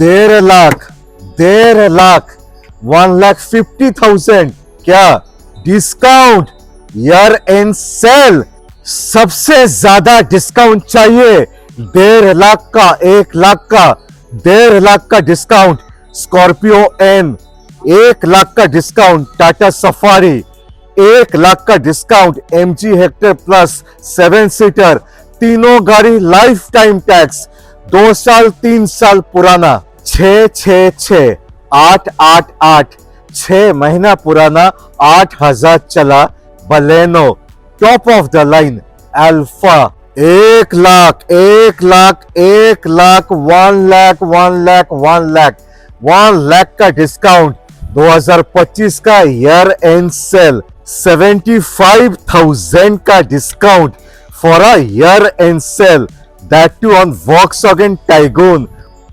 1.5 लाख 1.5 लाख 1,50,000 क्या discount year end cell. सबसे ज्यादा डिस्काउंट चाहिए 1.5 लाख का 1 लाख का 1.5 लाख का डिस्काउंट स्कॉर्पियो एन, 1 लाख का डिस्काउंट टाटा सफारी, 1 लाख का discount MG Hector plus 7 seater. तीनों गाड़ी लाइफ टाइम टैक्स 2 साल 3 साल पुराना 666 888 6 महीना पुराना 8,000 चला Baleno top of the line Alpha 1 lakh 1 lakh 1 lakh 1 lakh 1 lakh 1 lakh 1 lakh का डिस्काउंट 2025 का ईयर एंड सेल 75,000 का discount for a year end sale that too on Volkswagen Taigun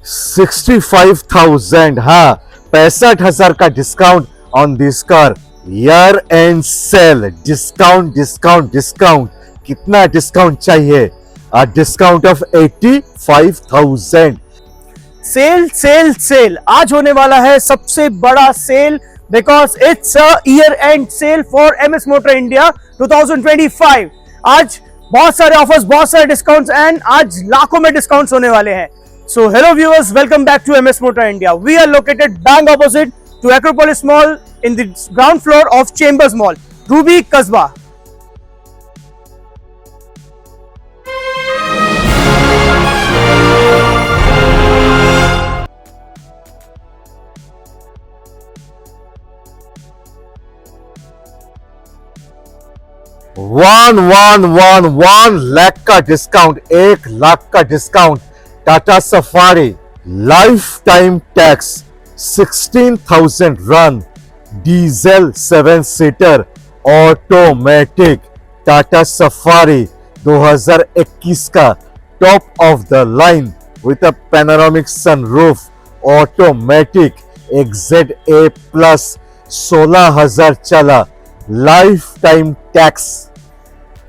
65,000 हाँ 65,000 का discount on this car year end sale. Discount discount discount कितना discount चाहिए? A discount of 85,000। Sale sale sale आज होने वाला है सबसे बड़ा sale because it's a year end sale for MS motor India 2025। आज बहुत सारे ऑफर्स, बहुत सारे डिस्काउंट्स एंड आज लाखों में डिस्काउंट्स होने वाले हैं। So hello viewers, welcome back to MS Motor India. We are located bang opposite to Acropolis Mall in the ground floor of Chambers Mall, Ruby Kasbah. One lakh का discount 1 lakh का discount Tata safari life time tax 16,000 run diesel 7 seater automatic Tata safari 2021 का top of the line with a panoramic sunroof automatic XZA plus 16,000 चला life time tax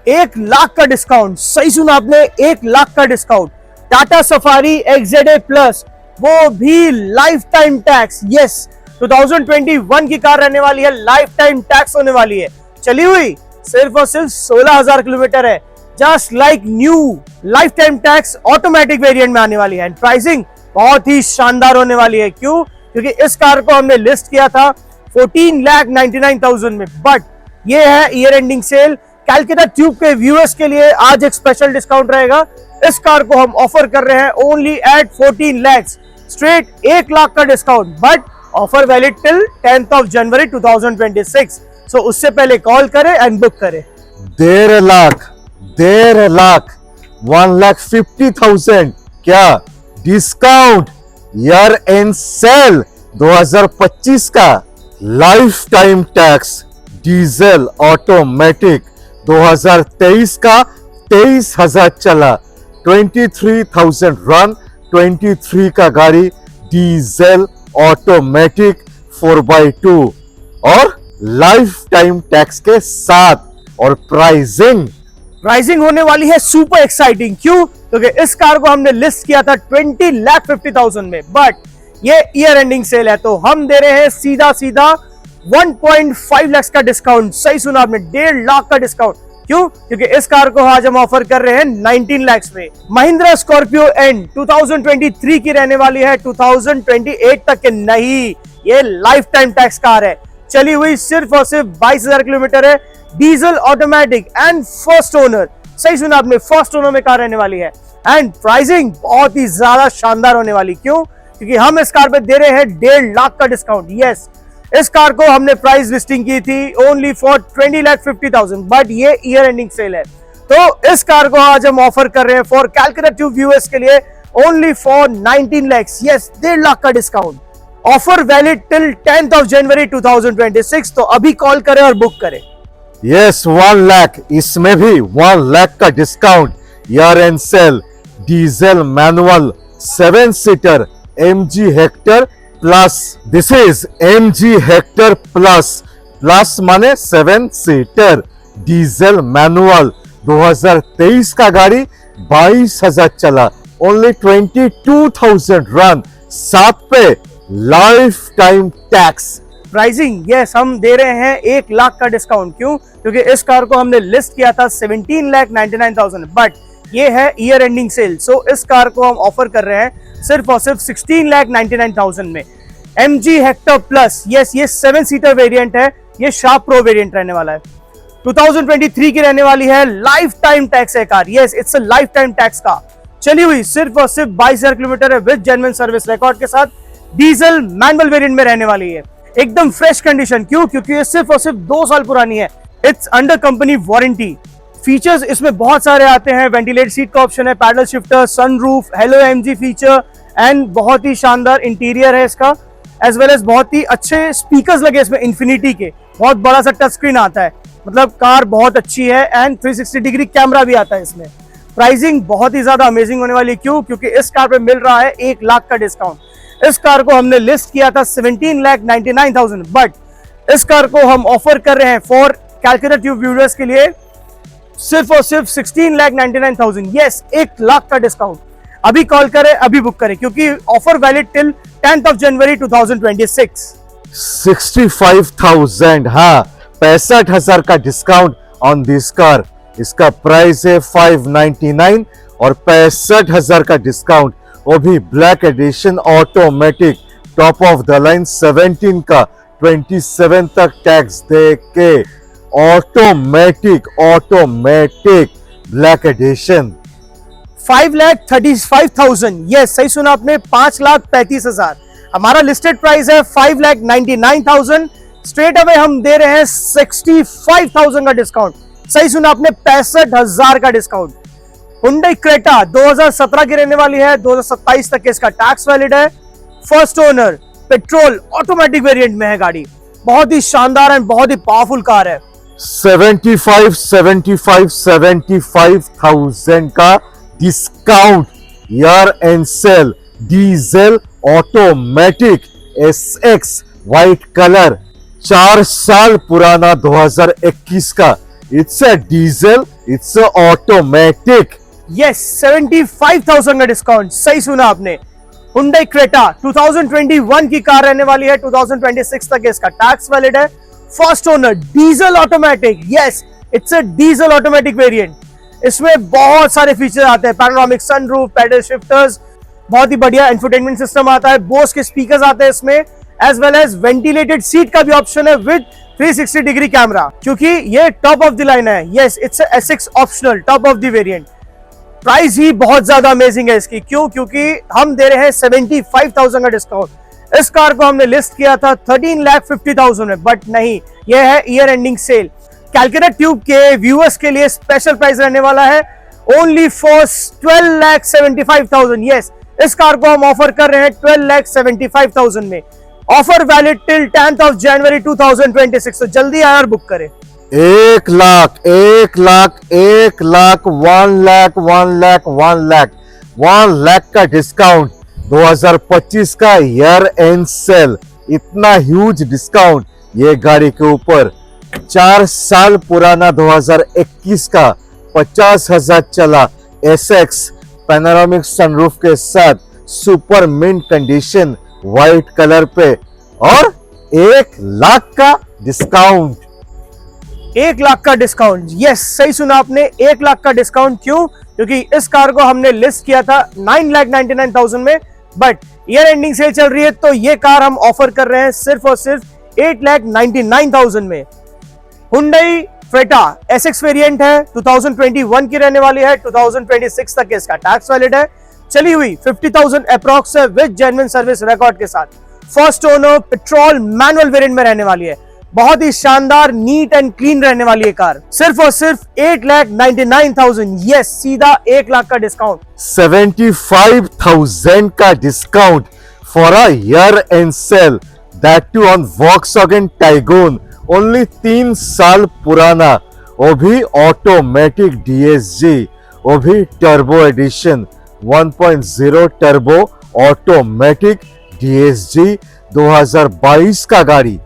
1 lakh का discount, सही सुना आपने, 1 लाख का discount Tata safari XZA plus, वो भी लाइफ टाइम टैक्स। यस 2021 की कार रहने वाली है, लाइफ टाइम टैक्स होने वाली है। चली हुई सिर्फ और सिर्फ 16,000 किलोमीटर है। Just like new life time tax automatic variant में आने वाली है एंड प्राइसिंग बहुत ही शानदार होने वाली है। क्यों? क्योंकि इस कार को हमने लिस्ट किया था 14,99,000 में, बट ये है year ending sale. Calcutta Tube के व्यूअर्स के लिए आज एक स्पेशल डिस्काउंट रहेगा। इस कार को हम ऑफर कर रहे हैं only at 14 lakh, straight 1 lakh का discount, but offer valid till 10th of January 2026। So उससे पहले कॉल करें एंड बुक करें। 1.5 लाख 1,50,000 क्या डिस्काउंट ईयर एंड सेल 2025 का life time tax diesel automatic 2023 का 23,000 चला 23,000 रन 23 का गाड़ी डीजल ऑटोमेटिक 4x2 और लाइफ टाइम टैक्स के साथ। और प्राइसिंग होने वाली है सुपर एक्साइटिंग। क्यों? क्योंकि इस कार को हमने लिस्ट किया था 20,50,000 में, बट ये ईयर एंडिंग सेल है तो हम दे रहे हैं सीधा 1.5 लाख का डिस्काउंट। सही सुना आपने, 1.5 लाख का डिस्काउंट। क्यों? क्योंकि इस कार को आज हम ऑफर कर रहे हैं 19 लाख में। महिंद्रा स्कॉर्पियो एन 2023 की रहने वाली है, 2028 तक के नहीं। ये लाइफ टाइम टैक्स कार है, चली हुई सिर्फ और सिर्फ 22,000 किलोमीटर है, diesel automatic and first owner. सही सुना आपने, फर्स्ट ओनर में कार रहने वाली है एंड प्राइसिंग बहुत ही ज्यादा शानदार होने वाली। क्यों? क्योंकि हम इस कार पे दे रहे हैं 1.5 लाख का डिस्काउंट। यस, इस कार को हमने प्राइस लिस्टिंग की थी ओनली फॉर 20,50,000, बट ये ईयर एंडिंग सेल है तो इस कार को आज हम ऑफर कर रहे हैं फॉर कैलकाटा ट्यूब व्यूअर्स के लिए only for 19 lakh. Yes, 1.5 lakh का discount, offer valid till 10th of January 2026। तो अभी कॉल करें और बुक करें। यस 1 लाख, इसमें भी 1 लाख का discount year end sale diesel manual 7 seater MG Hector plus. This is MG Hector plus माने 7 सीटर डीजल मैनुअल 2023 का गाड़ी 22,000 चला, ओनली 22,000 रन साथ पे life time tax. Pricing yes हम दे रहे हैं 1 लाख का डिस्काउंट। क्यों? क्योंकि इस कार को हमने लिस्ट किया था 17,99,000, बट ये है ईयर एंडिंग सेल, सो इस कार को हम ऑफर कर रहे हैं सिर्फ और सिर्फ 16,99,000 में। MG हेक्टर प्लस, यस ये 7 सीटर वेरिएंट है, ये शार्प प्रो वेरिएंट रहने वाला है, 2023 की रहने वाली है, लाइफ टाइम टैक्स है car, yes it's a life time tax का चली हुई सिर्फ और सिर्फ 22,000 किलोमीटर है विद जेन्युइन सर्विस रिकॉर्ड के साथ, डीजल मैनुअल वेरिएंट में रहने वाली है, एकदम फ्रेश कंडीशन। क्यों? क्योंकि ये सिर्फ और सिर्फ 2 साल पुरानी है, it's under company warranty. Features इसमें बहुत सारे आते हैं, वेंटिलेटेड सीट का ऑप्शन है, pedal shifter, sunroof, hello MG feature and बहुत ही शानदार इंटीरियर है इसका, एज वेल एज बहुत ही अच्छे स्पीकर्स लगे इसमें इन्फिनिटी के, बहुत बड़ा सा टच स्क्रीन आता है, मतलब कार बहुत अच्छी है एंड 360 डिग्री कैमरा भी आता है इसमें। प्राइसिंग बहुत ही ज्यादा अमेजिंग होने वाली है। क्यों? क्योंकि इस कार पे मिल रहा है 1 लाख का डिस्काउंट। इस कार को हमने लिस्ट किया था 17,99,000, बट इस कार को हम ऑफर कर रहे हैं फॉर कैलकुलेट ट्यूब व्यूअर्स के लिए सिर्फ और सिर्फ 16,99,000। यस 1 लाख का डिस्काउंट। अभी कॉल करें, अभी बुक करें, क्योंकि offer valid till 10th of January 2026। 65,000, हाँ 65,000 का डिस्काउंट ऑन दिस कार। इसका प्राइस है 599 और 65,000 का डिस्काउंट, वो भी black edition automatic top of the line 17 का 27 तक टैक्स दे के ऑटोमेटिक ब्लैक एडिशन। 5,35,000, यस सही सुना आपने, 5,35,000। हमारा लिस्टेड प्राइस है 5,99,000। स्ट्रेट अवे हम दे रहे हैं 65,000 का डिस्काउंट। सही सुना आपने, 65,000 का डिस्काउंट। Hyundai Creta 2017 की रहने वाली है, 2027 तक इसका टैक्स वैलिड है, first owner, petrol automatic variant में है गाड़ी, बहुत ही शानदार एंड बहुत ही पावरफुल कार है। 75,000 का discount, year end sale, diesel automatic SX white colour, 4 साल पुराना 2021 का, it's a diesel, it's a automatic. Yes 75,000 का डिस्काउंट, सही सुना आपने। Hyundai Creta 2021 की कार रहने वाली है, 2026 तक इसका टैक्स वैलिड है, first owner, diesel automatic, yes it's a diesel automatic variant. इसमें बहुत सारे फीचर आते हैं, पैनोरामिक सनरूफ, पैडल शिफ्टर्स, बहुत ही बढ़िया इंफोटेनमेंट सिस्टम आता है, बोस के स्पीकर्स आते हैं इसमें, as well as ventilated seat का भी ऑप्शन है विद 360 डिग्री कैमरा, क्योंकि ये टॉप ऑफ द लाइन है। Yes it's SX optional top of the variant. Price ही बहुत ज्यादा अमेजिंग है इसकी। क्यों? क्योंकि हम दे रहे हैं 75,000 का डिस्काउंट। इस कार को हमने लिस्ट किया था 13,50,000 में, बट नहीं, यह है year ending sale. Calculate tube के व्यूअर्स के लिए स्पेशल प्राइस रहने वाला है, ओनली फॉर 12,75,000। यस इस कार को हम ऑफर कर रहे हैं 12,75,000 में, offer valid till 10th of January 2026। तो जल्दी आए और बुक करें। 1 लाख 1 लाख का डिस्काउंट, 2025 का ईयर एंड सेल, इतना ह्यूज डिस्काउंट ये गाड़ी के ऊपर। 4 साल पुराना 2021 का 50,000 चला SX पैनोरामिक सनरूफ के साथ, super mint condition white colour पे, और 1 लाख का डिस्काउंट। 1 लाख का डिस्काउंट, यस सही सुना आपने, 1 लाख का डिस्काउंट। क्यों? क्योंकि इस कार को हमने लिस्ट किया था 9,99,000 में, बट ईयर एंडिंग सेल चल रही है, तो ये कार हम ऑफर कर रहे हैं सिर्फ और सिर्फ 8,99,000 में। Hyundai Creta SX वेरिएंट है, 2021 की रहने वाली है, 2026 तक इसका टैक्स वैलिड है, चली हुई 50,000 अप्रॉक्स है विद जेन्युइन सर्विस रिकॉर्ड के साथ, first owner, petrol manual variant में रहने वाली है, बहुत ही शानदार, नीट एंड क्लीन रहने वाली है कार, सिर्फ और सिर्फ 8,99,000। यस सीधा 1 लाख का डिस्काउंट। 75,000 का discount for a year end sale, that too on Volkswagen Tiguan, only 3 साल पुराना, वो भी ऑटोमेटिक DSG, वो भी turbo edition 1.0 turbo automatic DSG 2022 का गाड़ी,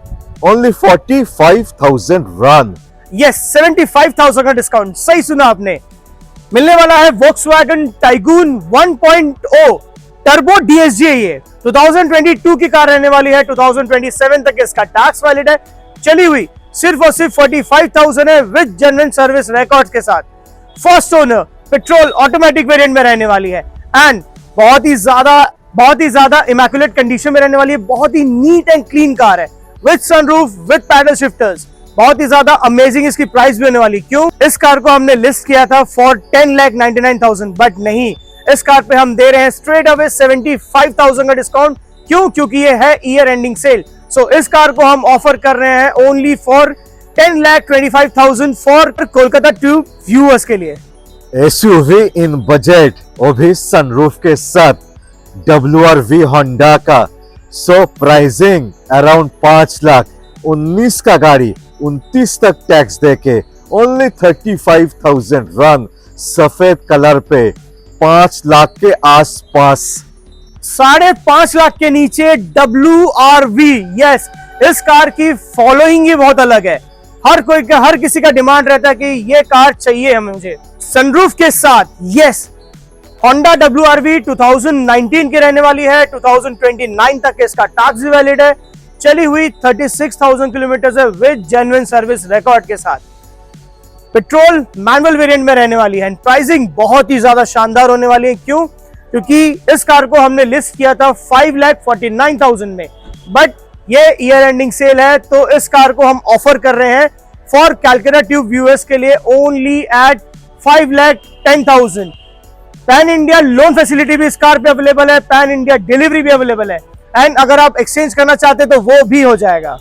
ओनली 45,000 रन। यस 75,000 का डिस्काउंट, सही सुना आपने। मिलने वाला है Volkswagen Tiguan 1.0 टर्बो डीएसजी है ये, 2022 की कार रहने वाली है, 2027 तक इसका टैक्स वैलिड है। चली हुई सिर्फ और सिर्फ 45,000 है विद जेन्युइन सर्विस रिकॉर्ड्स के साथ। First owner, petrol automatic variant में रहने वाली है एंड बहुत ही ज्यादा इमैक्युलेट कंडीशन में रहने वाली है। बहुत ही नीट एंड क्लीन कार है with sunroof, with paddle shifters. बहुत ही ज्यादा अमेजिंग इसकी प्राइस भी होने वाली। क्यों? इस कार को हमने लिस्ट किया था फॉर 10,99,000, बट नहीं, इस कार पे हम दे रहे हैं स्ट्रेट अवे 75,000 का डिस्काउंट। क्यों? क्योंकि ये है ईयर एंडिंग सेल। सो इस कार को हम ऑफर कर रहे हैं only for 10,25,000 for Kolkata tube viewers के लिए। एसयूवी इन बजट, वो भी सनरूफ के साथ, WRV होंडा का। सो प्राइसिंग अराउंड 5 लाख, 19 का गाड़ी 29 तक टैक्स देके ओनली 35,000 रन, सफेद कलर पे 5 लाख के आसपास। 5.5 लाख के नीचे WRV। यस, इस कार की फॉलोइंग ही बहुत अलग है। हर किसी का डिमांड रहता है कि ये कार चाहिए हमें, मुझे सनरूफ के साथ। यस, होंडा WRV 2019 की रहने वाली है, 2029 तक इसका टैक्स भी वैलिड है। चली हुई 36,000 किलोमीटर है विद जेन्युइन सर्विस रिकॉर्ड के साथ। पेट्रोल मैनुअल वेरिएंट में रहने वाली है एंड प्राइसिंग बहुत ही ज्यादा शानदार होने वाली है। क्यों? क्योंकि इस कार को हमने लिस्ट किया था 5,49,000 में, बट ये ईयर एंडिंग सेल है तो इस कार को हम ऑफर कर रहे हैं फॉर कैलकाटा ट्यूब व्यूअर्स के लिए only at 5,10,000। Pan India loan facility भी इस कार पे अवेलेबल है, पैन इंडिया डिलीवरी भी अवेलेबल है एंड अगर आप एक्सचेंज करना चाहते हैं तो वो भी हो जाएगा।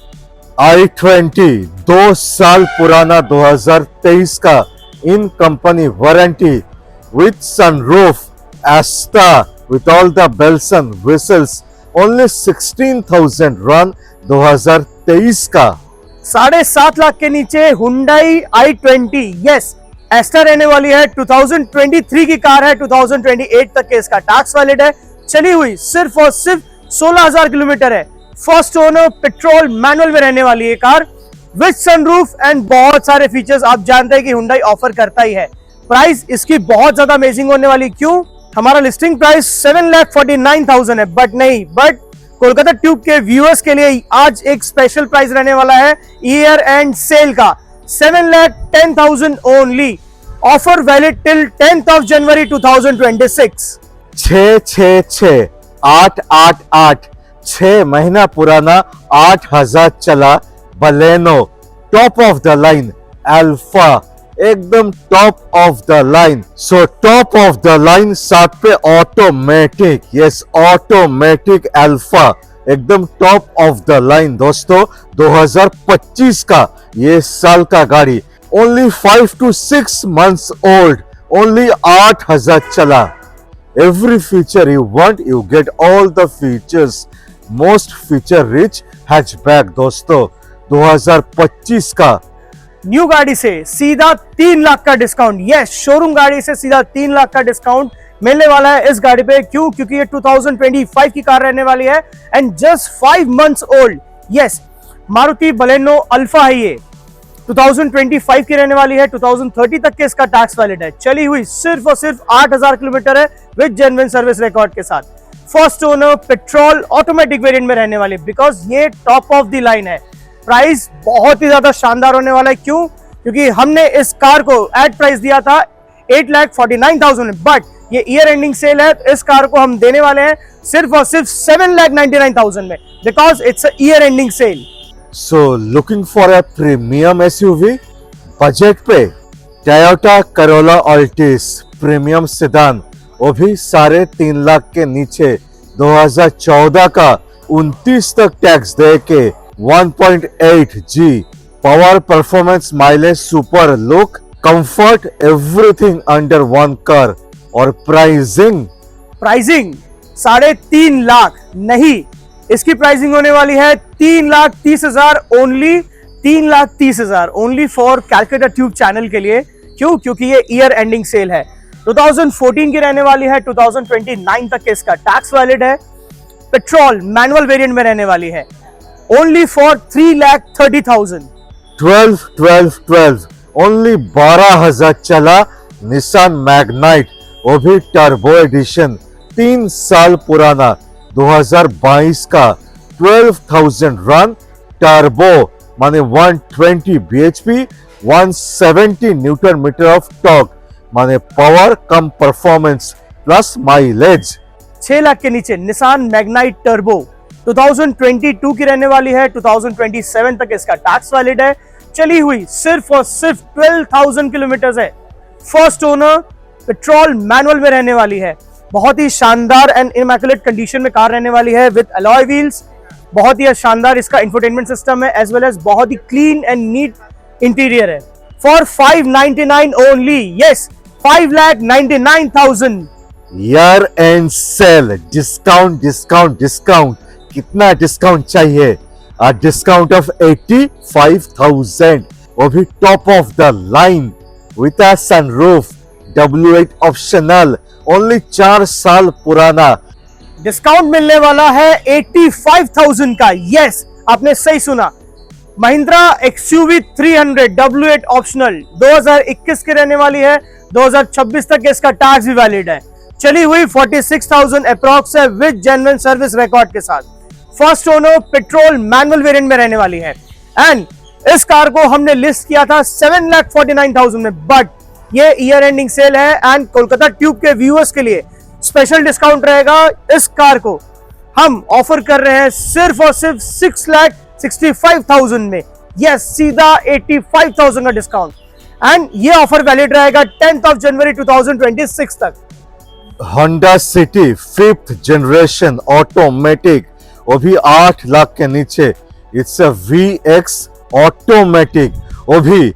i20 2 साल पुराना 2023 का इन company warranty with sunroof, Asta with all the bells and whistles, only 16,000 run 2023 का। 7.5 लाख के नीचे हुंडई i20। यस, एस्टा रहने वाली है, 2023 की कार है, 2028 तक के इसका टैक्स वैलिड है। चली हुई सिर्फ और सिर्फ 16,000 किलोमीटर है। फर्स्ट ओनर, पेट्रोल मैनुअल में रहने वाली है कार विद सनरूफ एंड बहुत सारे फीचर्स आप जानते हैं कि हुंडई ऑफर करता ही है। प्राइस इसकी बहुत ज्यादा अमेजिंग होने वाली। क्यों? हमारा लिस्टिंग प्राइस 7,49,000 है, बट कोलकाता ट्यूब के व्यूअर्स के लिए आज एक स्पेशल प्राइस रहने वाला है ईयर एंड सेल का, 7,10,000 only. Offer valid till 10th of January 2026। 666 888 6 महीना पुराना 8,000 चला Baleno, top of the line Alpha, एकदम top of the line. So top of the line, साथ पे ऑटोमेटिक, यस ऑटोमेटिक अल्फा, एकदम टॉप ऑफ द लाइन दोस्तों। 2025 का ये साल का गाड़ी, only 5 to 6 months old, only 8,000 चला। Every feature you want, you get all the features. Most feature rich hatchback दोस्तों। 2025 का न्यू गाड़ी से सीधा 3 लाख का डिस्काउंट। यस, शोरूम गाड़ी से सीधा 3 लाख का डिस्काउंट मिलने वाला है इस गाड़ी पे। क्यों? क्योंकि ये 2025 की कार रहने वाली है and just 5 months old. Yes, Maruti Baleno alpha है ये, 2025 की रहने वाली है, 2030 तक के इसका टैक्स वैलिड है। चली हुई सिर्फ और सिर्फ 8,000 किलोमीटर है विद जेन्युइन सर्विस रिकॉर्ड के साथ। First owner, petrol automatic variant में रहने वाली, बिकॉज ये टॉप ऑफ द लाइन है। प्राइस बहुत ही ज्यादा शानदार होने वाला है। क्यों? क्योंकि हमने इस कार को एड प्राइस दिया था 8,49,000, बट ये ईयर एंडिंग सेल है तो इस कार को हम देने वाले हैं सिर्फ और सिर्फ 7,99,000 में, because it's year ending sale. So looking for a premium SUV budget पे, Toyota Corolla Altis premium sedan, वो भी 3.5 लाख के नीचे, 2014 का 29 तक टैक्स दे के 1.8G, power performance mileage super, look comfort everything under one car. और प्राइसिंग 3.5 लाख नहीं, इसकी प्राइसिंग होने वाली है 3,30,000 only, 3,30,000 only for Calcutta tube channel के लिए। क्यों? क्योंकि ये ईयर एंडिंग सेल है, 2014 की रहने वाली है, 2029 तक इसका टैक्स वैलिड है। पेट्रोल मैनुअल वेरिएंट में रहने वाली है, ओनली फॉर 3,30,000। 12 ओनली 12,000 चला निसान मैग्नाइट, वो भी टर्बो एडिशन, 3 साल पुराना 2022 का 12,000 रन टर्बो माने 120 bhp 170 newton metre of torque माने power cum performance plus mileage. 6 lakh के नीचे निसान मैग्नाइट टर्बो 2022 की रहने वाली है, 2027 तक इसका टैक्स वैलिड है, चली हुई सिर्फ और सिर्फ 12,000 किलोमीटर है। फर्स्ट ओनर, पेट्रोल मैनुअल में रहने वाली है, बहुत ही शानदार एंड इमैकुलेट कंडीशन में कार रहने वाली है विद अलॉय व्हील्स। बहुत ही शानदार इसका इंफोटेनमेंट सिस्टम है एज वेल एज बहुत ही क्लीन एंड नीट इंटीरियर है। For 599 only, yes 5,99,000। Year end sale discount discount discount, कितना डिस्काउंट चाहिए? अ डिस्काउंट ऑफ 85,000, वो भी top of the line with a sunroof, W8 optional, only 4 साल पुराना। Discount मिलने वाला है 85,000 का। यस, आपने सही सुना, महिंद्रा XUV 300 W8 ऑप्शनल 2021 की रहने वाली है, 2026 तक इसका टैक्स भी वैलिड है, चली हुई 46,000 अप्रॉक्स है विद जेन्युइन सर्विस रिकॉर्ड के साथ। First owner, petrol manual variant में रहने वाली है एंड इस कार को हमने लिस्ट किया था 7,49,000 में, बट ये ईयर एंडिंग सेल है एंड कोलकाता ट्यूब के व्यूअर्स के लिए स्पेशल डिस्काउंट रहेगा। इस कार को हम ऑफर कर रहे हैं सिर्फ और सिर्फ 6,65,000 में। यस, सीधा 85,000 का डिस्काउंट एंड ये ऑफर वैलिड रहेगा 10th of January 2026 तक। Honda city 5th generation automatic, वो भी 8 लाख के नीचे। इट्स अ VX ऑटोमेटिक, वो भी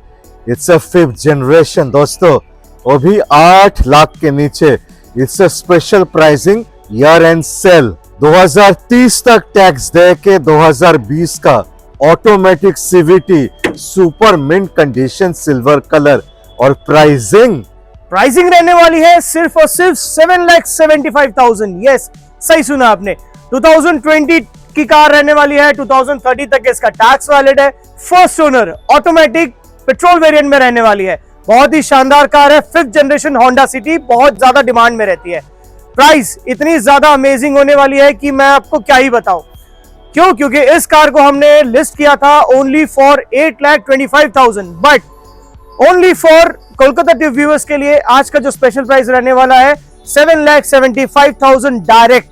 इट्स अ 5th जनरेशन दोस्तों, वो भी 8 लाख के नीचे। It's a special pricing, year end sale 2030 तक टैक्स दे के 2020 का automatic CVT super mint condition silver colour और प्राइसिंग रहने वाली है सिर्फ और सिर्फ 7,75,000। यस, सही सुना आपने, 2020 की कार रहने वाली है, 2030 तक इसका टैक्स वैलिड है। First owner, automatic petrol variant में रहने वाली है, बहुत ही शानदार कार है। 5th जनरेशन होंडा सिटी बहुत ज्यादा डिमांड में रहती है। प्राइस इतनी ज्यादा अमेजिंग होने वाली है कि मैं आपको क्या ही बताऊं। क्यों? क्योंकि इस कार को हमने लिस्ट किया था only for 8,25,000, but only for Kolkata tube viewers के लिए आज का जो स्पेशल प्राइस रहने वाला है 7,75,000 डायरेक्ट।